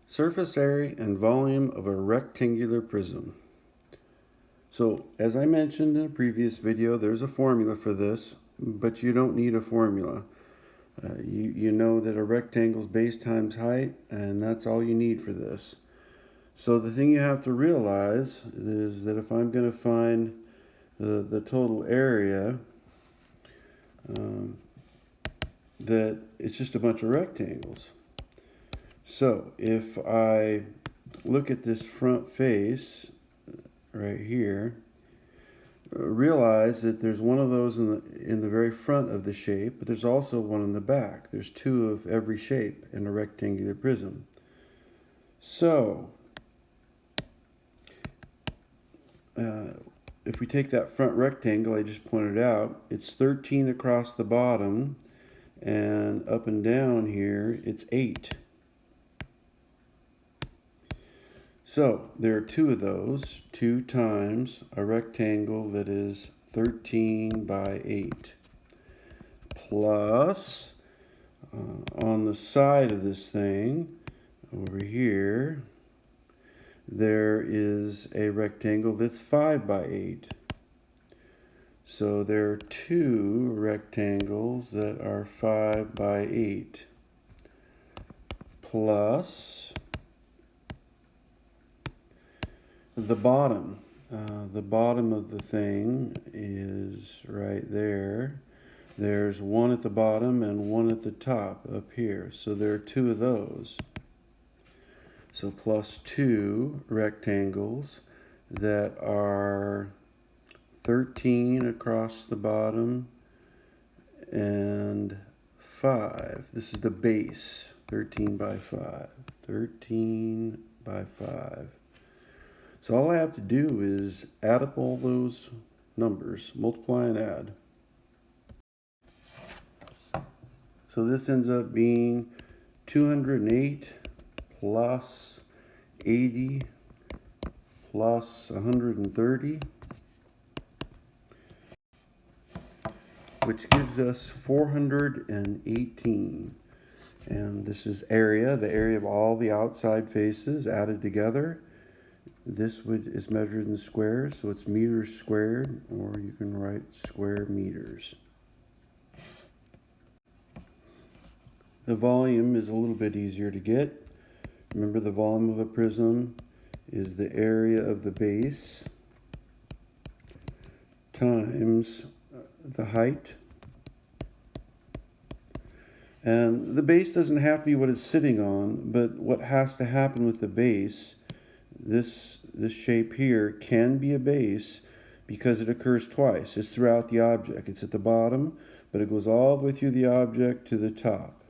Surface area and volume of a rectangular prism. So, as I mentioned in a previous video, there's a formula for this, but you don't need a formula. You know that a rectangle is base times height, and that's all you need for this. So the thing you have to realize is that if I'm going to find the total area, that it's just a bunch of rectangles. So if I look at this front face right here, realize that there's one of those in the very front of the shape, but there's also one in the back. There's two of every shape in a rectangular prism. So if we take that front rectangle I just pointed out, it's 13 across the bottom, and up and down here it's 8. So there are two of those, 2 times a rectangle that is 13 by 8, plus on the side of this thing over here there is a rectangle that's 5 by 8. So there are 2 rectangles that are 5 by 8, plus the bottom. The bottom of the thing is right there. There's one at the bottom and one at the top up here. So there are 2 of those. So plus 2 rectangles that are 13 across the bottom and 5. This is the base, 13 by 5. 13 by 5. So all I have to do is add up all those numbers, multiply and add. So this ends up being 208 plus 80 plus 130, which gives us 418. And this is area, the area of all the outside faces added together. This is measured in squares, so it's meters squared, or you can write square meters. The volume is a little bit easier to get. Remember, the volume of a prism is the area of the base times the height. And the base doesn't have to be what it's sitting on, but what has to happen with the base, this shape here can be a base because it occurs twice. It's throughout the object. It's at the bottom, but it goes all the way through the object to the top.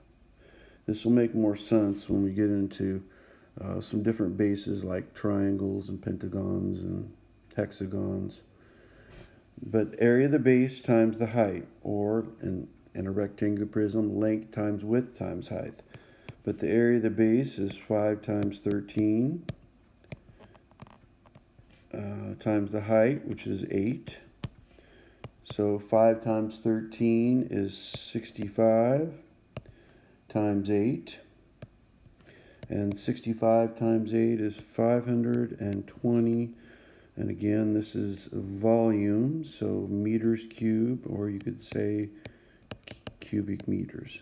This will make more sense when we get into some different bases like triangles and pentagons and hexagons. But area of the base times the height, or in a rectangular prism, length times width times height. But the area of the base is 5 times 13 times the height, which is 8. So 5 times 13 is 65 times 8. And 65 times 8 is 520. And again, this is volume, so meters cubed, or you could say cubic meters.